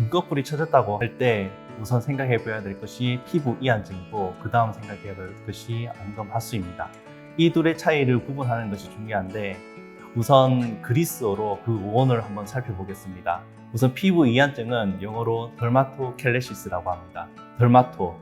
눈꺼풀이 처졌다고 할 때 우선 생각해 봐야 될 것이 피부 이한증이고 그 다음 생각해 봐야 될 것이 안검하수입니다. 이 둘의 차이를 구분하는 것이 중요한데 우선 그리스어로 그 원어를 한번 살펴보겠습니다. 우선 피부 이한증은 영어로 더마토켈레시스라고 합니다. 더마토,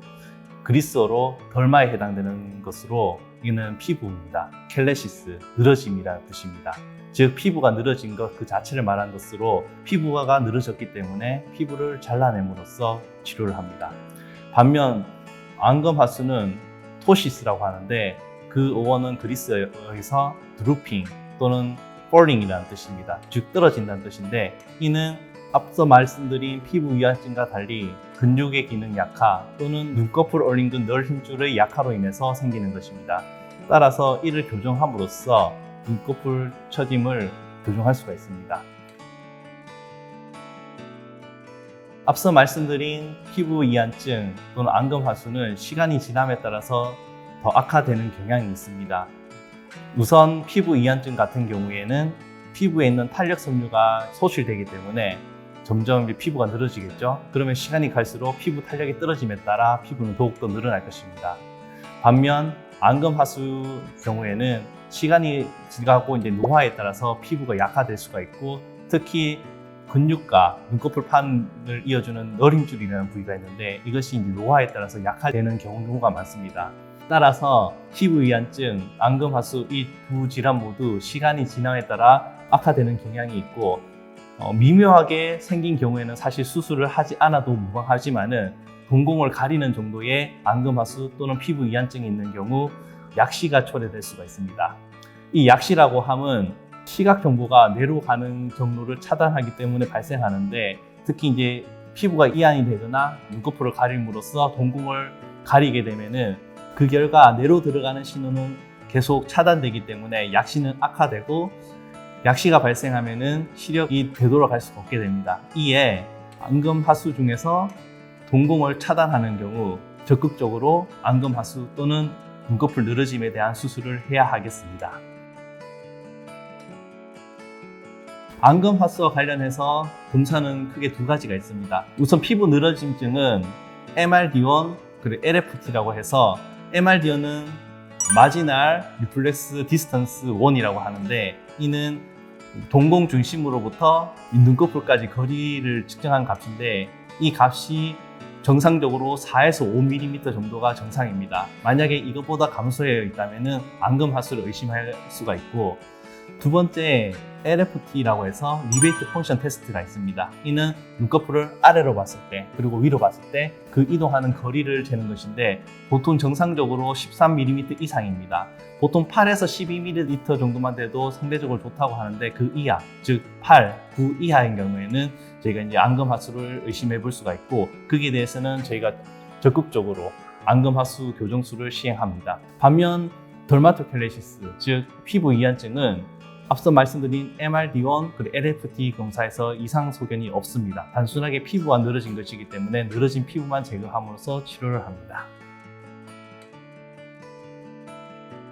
그리스어로 덜마에 해당되는 것으로 이는 피부입니다. 켈레시스, 늘어짐이라는 뜻입니다. 즉 피부가 늘어진 것 그 자체를 말한 것으로 피부가 늘어졌기 때문에 피부를 잘라냄으로써 치료를 합니다. 반면 안검하수는 토시스라고 하는데 그 어원은 그리스어에서 드루핑 또는 falling 이라는 뜻입니다. 즉 떨어진다는 뜻인데 이는 앞서 말씀드린 피부 이한증과 달리 근육의 기능 약화 또는 눈꺼풀 올림근 널 힘줄의 약화로 인해서 생기는 것입니다. 따라서 이를 교정함으로써 눈꺼풀 처짐을 교정할 수가 있습니다. 앞서 말씀드린 피부 이한증 또는 안검하수는 시간이 지남에 따라서 더 악화되는 경향이 있습니다. 우선 피부 이한증 같은 경우에는 피부에 있는 탄력 섬유가 소실되기 때문에 점점 피부가 늘어지겠죠. 그러면 시간이 갈수록 피부 탄력이 떨어짐에 따라 피부는 더욱더 늘어날 것입니다. 반면 안검하수 경우에는 시간이 지나고 이제 노화에 따라서 피부가 약화될 수가 있고 특히 근육과 눈꺼풀 판을 이어주는 너림줄이라는 부위가 있는데 이것이 이제 노화에 따라서 약화되는 경우가 많습니다. 따라서 피부 이한증, 안검하수 이 두 질환 모두 시간이 지남에 따라 악화되는 경향이 있고 미묘하게 생긴 경우에는 사실 수술을 하지 않아도 무방하지만은 동공을 가리는 정도의 안검하수 또는 피부 이한증이 있는 경우 약시가 초래될 수가 있습니다. 이 약시라고 함은 시각 정보가 뇌로 가는 경로를 차단하기 때문에 발생하는데 특히 이제 피부가 이한이 되거나 눈꺼풀을 가림으로써 동공을 가리게 되면은 그 결과 뇌로 들어가는 신호는 계속 차단되기 때문에 약시는 악화되고 약시가 발생하면은 시력이 되돌아갈 수가 없게 됩니다. 이에 안검하수 중에서 동공을 차단하는 경우 적극적으로 안검하수 또는 눈꺼풀 늘어짐에 대한 수술을 해야 하겠습니다. 안검하수와 관련해서 검사는 크게 두 가지가 있습니다. 우선 피부 늘어짐증은 MRD1 그리고 LFT라고 해서 MRD1은 마지널 리플렉스 디스턴스 1이라고 하는데 이는 동공 중심으로부터 눈꺼풀까지 거리를 측정한 값인데 이 값이 정상적으로 4에서 5mm 정도가 정상입니다. 만약에 이것보다 감소해 있다면 안검하수를 의심할 수가 있고 두 번째 LFT라고 해서 리베이트 펑션 테스트가 있습니다. 이는 눈꺼풀을 아래로 봤을 때 그리고 위로 봤을 때 그 이동하는 거리를 재는 것인데 보통 정상적으로 13mm 이상입니다. 보통 8에서 12mm 정도만 돼도 상대적으로 좋다고 하는데 그 이하, 즉 8, 9 이하인 경우에는 저희가 이제 안검하수를 의심해 볼 수가 있고 거기에 대해서는 저희가 적극적으로 안검하수 교정술을 시행합니다. 반면 더마토켈레시스, 즉 피부 이한증은 앞서 말씀드린 MRD1 그리고 LFT 검사에서 이상 소견이 없습니다. 단순하게 피부가 늘어진 것이기 때문에 늘어진 피부만 제거함으로써 치료를 합니다.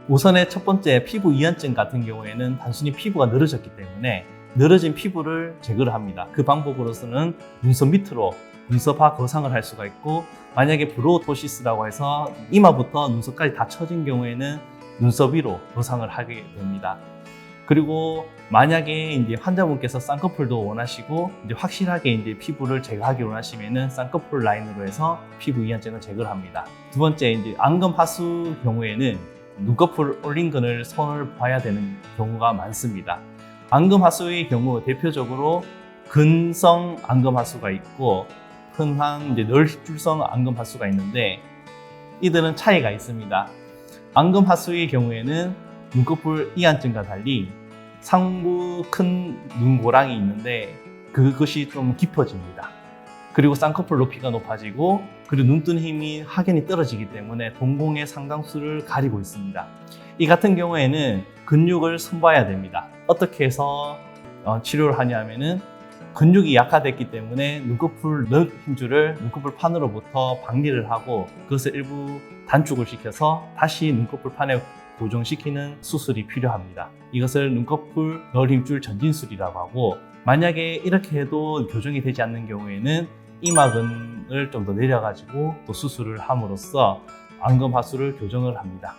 우선의 첫 번째 피부 이한증 같은 경우에는 단순히 피부가 늘어졌기 때문에 늘어진 피부를 제거를 합니다. 그 방법으로서는 눈썹 밑으로 눈썹하 거상을 할 수가 있고 만약에 브로토시스라고 해서 이마부터 눈썹까지 다 처진 경우에는 눈썹 위로 거상을 하게 됩니다. 그리고 만약에 이제 환자분께서 쌍꺼풀도 원하시고 이제 확실하게 이제 피부를 제거하기 원하시면은 쌍꺼풀 라인으로 해서 피부 이한증을 제거를 합니다. 두 번째 이제 안검하수 경우에는 눈꺼풀 올림근을 손을 봐야 되는 경우가 많습니다. 안검하수의 경우 대표적으로 근성 안검하수가 있고 흔한 이제 널줄성 안검하수가 있는데 이들은 차이가 있습니다. 안검하수의 경우에는 눈꺼풀 이한증과 달리 상부 큰 눈고랑이 있는데 그것이 좀 깊어집니다. 그리고 쌍꺼풀 높이가 높아지고 그리고 눈뜬 힘이 확연히 떨어지기 때문에 동공의 상당수를 가리고 있습니다. 이 같은 경우에는 근육을 손봐야 됩니다. 어떻게 해서 치료를 하냐면은 근육이 약화됐기 때문에 눈꺼풀 힘줄을 눈꺼풀 판으로부터 박리를 하고 그것을 일부 단축을 시켜서 다시 눈꺼풀 판에 고정시키는 수술이 필요합니다. 이것을 눈꺼풀 널 힘줄 전진술이라고 하고 만약에 이렇게 해도 교정이 되지 않는 경우에는 이마근을 좀 더 내려가지고 또 수술을 함으로써 안검 하수를 교정을 합니다.